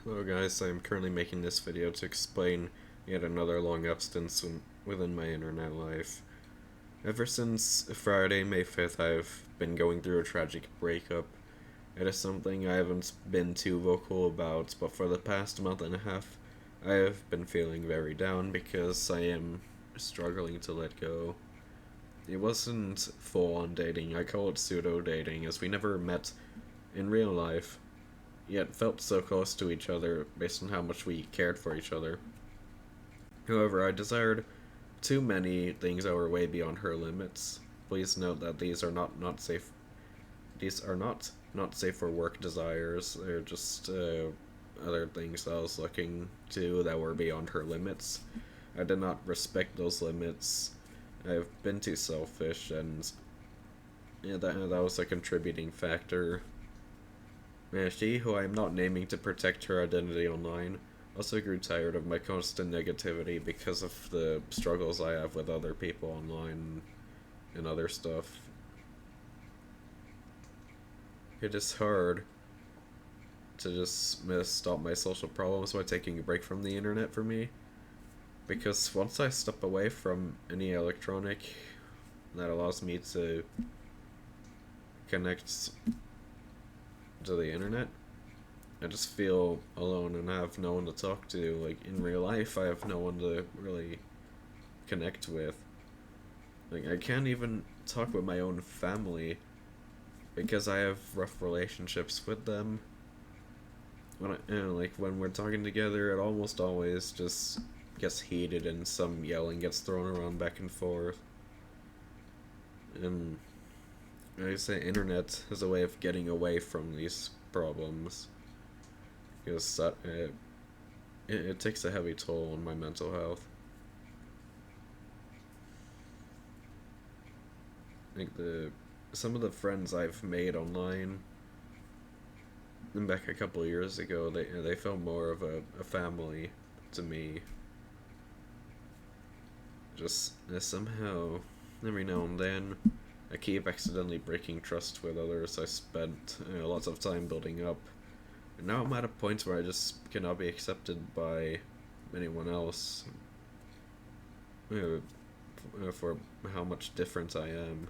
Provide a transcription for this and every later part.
Hello guys, I'm currently making this video to explain yet another long absence within my internet life. Ever since Friday, May 5th, I've been going through a tragic breakup. It is something I haven't been too vocal about, but for the past month and a half, I have been feeling very down because I am struggling to let go. It wasn't full-on dating, I call it pseudo-dating, as we never met in real life, yet felt so close to each other based on how much we cared for each other. However, I desired too many things that were way beyond her limits. Please note that these are not safe. These are not safe for work desires. They're just other things that I was looking to that were beyond her limits. I did not respect those limits. I've been too selfish, and yeah, that was a contributing factor. She, who I am not naming to protect her identity online, also grew tired of my constant negativity because of the struggles I have with other people online and other stuff. It is hard to just stop my social problems by taking a break from the internet for me, because once I step away from any electronic that allows me to connect to the internet, I just feel alone and I have no one to talk to. Like, in real life, I have no one to really connect with. Like, I can't even talk with my own family because I have rough relationships with them. When we're talking together, it almost always just gets heated and some yelling gets thrown around back and forth. And I say internet is a way of getting away from these problems, because it takes a heavy toll on my mental health. Like, the some of the friends I've made online and back a couple of years ago, they felt more of a family to me. Just somehow, every now and then, I keep accidentally breaking trust with others I spent lots of time building up. And now I'm at a point where I just cannot be accepted by anyone else for how much different I am.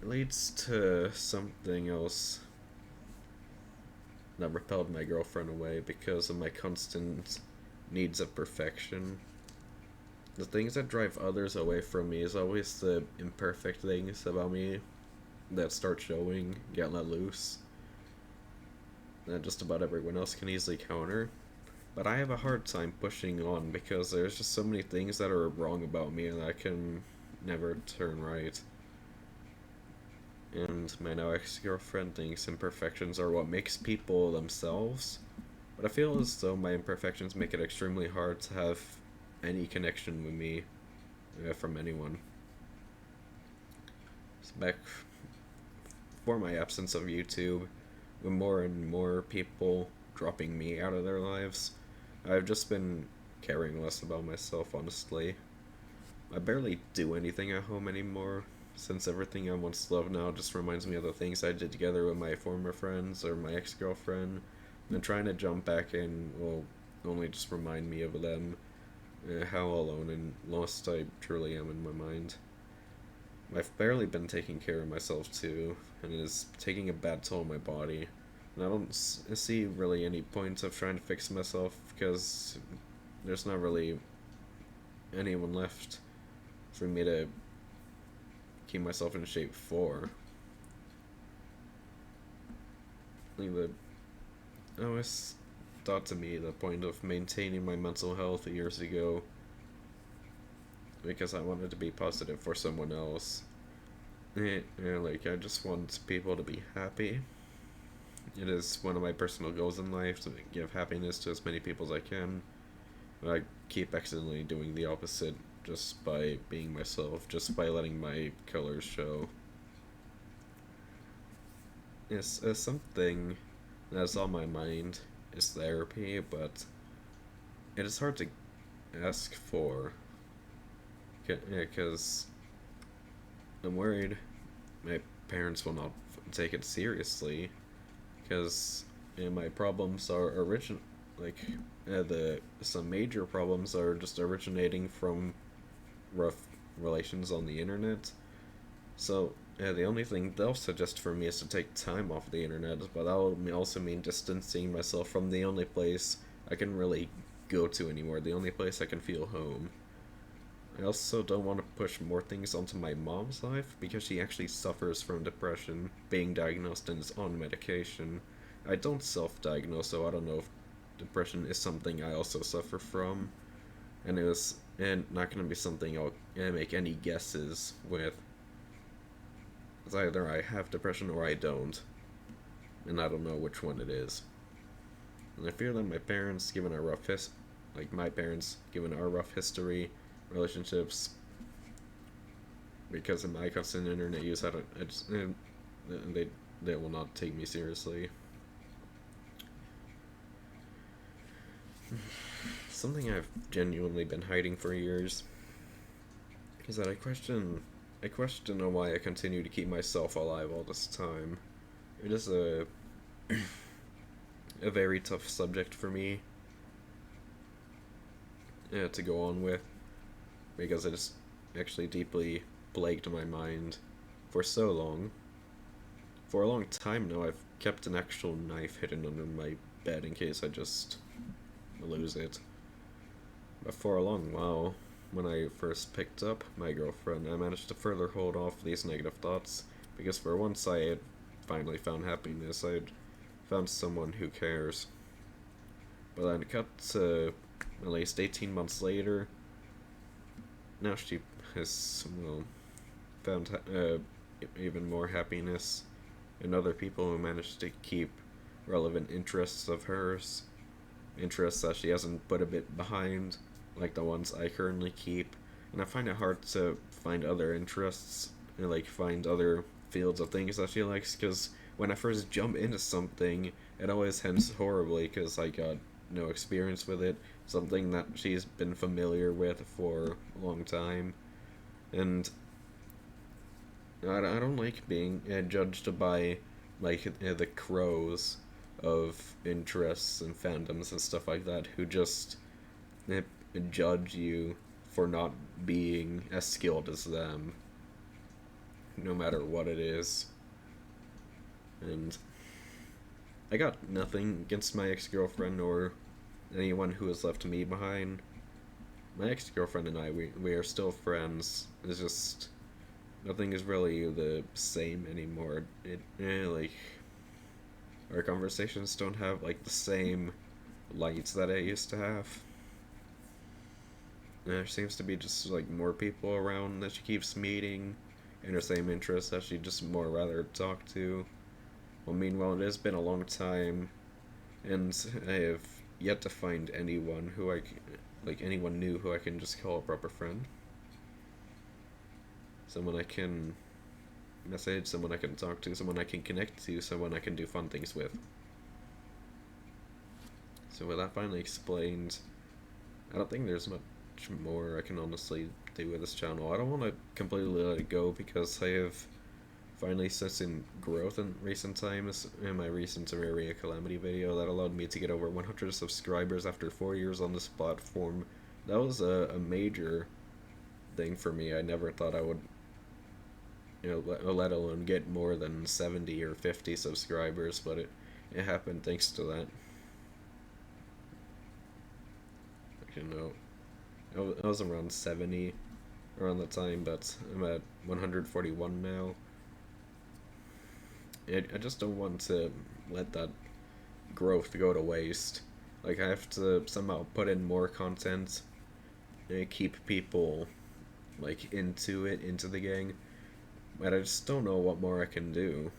It leads to something else that repelled my girlfriend away because of my constant needs of perfection. The things that drive others away from me is always the imperfect things about me that start showing, get let loose, that just about everyone else can easily counter. But I have a hard time pushing on because there's just so many things that are wrong about me and I can never turn right. And my now ex-girlfriend thinks imperfections are what makes people themselves, but I feel as though my imperfections make it extremely hard to have any connection with me from anyone. So back for my absence of YouTube, with more and more people dropping me out of their lives, I've just been caring less about myself, honestly. I barely do anything at home anymore, since everything I once loved now just reminds me of the things I did together with my former friends or my ex-girlfriend, and trying to jump back in will only just remind me of them, how alone and lost I truly am in my mind. I've barely been taking care of myself too, and it is taking a bad toll on my body. And I don't see really any point of trying to fix myself because there's not really anyone left for me to keep myself in shape for. Like, I always thought to me the point of maintaining my mental health years ago, because I wanted to be positive for someone else. Like, I just want people to be happy. It is one of my personal goals in life to give happiness to as many people as I can. But I keep accidentally doing the opposite just by being myself, just by letting my colors show. Yes, something that's on my mind is therapy, but it is hard to ask for. Because I'm worried my parents will not take it seriously, because and my problems are like the some major problems are just originating from rough relations on the internet. So the only thing they'll suggest for me is to take time off the internet, but that will also mean distancing myself from the only place I can really go to anymore, the only place I can feel home. I also don't want to push more things onto my mom's life because she actually suffers from depression, being diagnosed and is on medication. I don't self diagnose, so I don't know if depression is something I also suffer from. And it was and not going to be something I'll make any guesses with. It's either I have depression or I don't, and I don't know which one it is. And I fear that my parents, given our rough my parents, given our rough history, relationships, because of my constant internet use, they will not take me seriously. Something I've genuinely been hiding for years is that I question why I continue to keep myself alive all this time. It is a very tough subject for me to go on with, because it has actually deeply plagued my mind for so long. For a long time now, I've kept an actual knife hidden under my bed in case I just lose it. But for a long while, when I first picked up my girlfriend, I managed to further hold off these negative thoughts, because for once I had finally found happiness. I had found someone who cares. But then cut to at least 18 months later, now she has, well, found even more happiness in other people who managed to keep relevant interests of hers, interests that she hasn't put a bit behind, like the ones I currently keep. And I find it hard to find other interests, and like find other fields of things that she likes, because when I first jump into something, it always ends horribly because I got no experience with it, something that she's been familiar with for a long time. And I don't like being judged by like the crows of interests and fandoms and stuff like that, who just uh, judge you for not being as skilled as them, no matter what it is. And I got nothing against my ex-girlfriend or anyone who has left me behind. My ex-girlfriend and I, we are still friends. It's just nothing is really the same anymore. Like, our conversations don't have like the same lights that I used to have. There seems to be just like more people around that she keeps meeting, and her same interests that she just more rather talk to. Well, meanwhile, it has been a long time, and I have yet to find anyone who anyone new who I can just call a proper friend. Someone I can message, someone I can talk to, someone I can connect to, someone I can do fun things with. So with that finally explained, I don't think there's much more I can honestly do with this channel. I don't want to completely let it go because I have finally seen growth in recent times. In my recent Terraria Calamity video that allowed me to get over 100 subscribers after 4 years on this platform. That was a major thing for me. I never thought I would, let alone get more than 70 or 50 subscribers, but it happened thanks to that. Actually, no. I was around 70 around the time, but I'm at 141 now. I just don't want to let that growth go to waste. Like, I have to somehow put in more content and keep people, like, into the gang. But I just don't know what more I can do.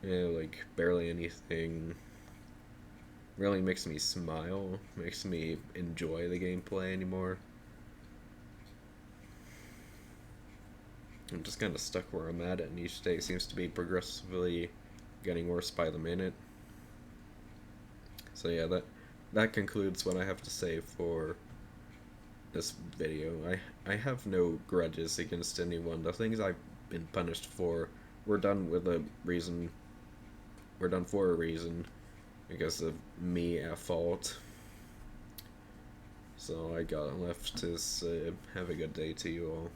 Like, barely anything really makes me smile, makes me enjoy the gameplay anymore. I'm just kind of stuck where I'm at, and each day seems to be progressively getting worse by the minute. So yeah, that concludes what I have to say for this video. I have no grudges against anyone. The things I've been punished for were done with a reason. Were done for a reason, because of me at fault. So I got left to say, have a good day to you all.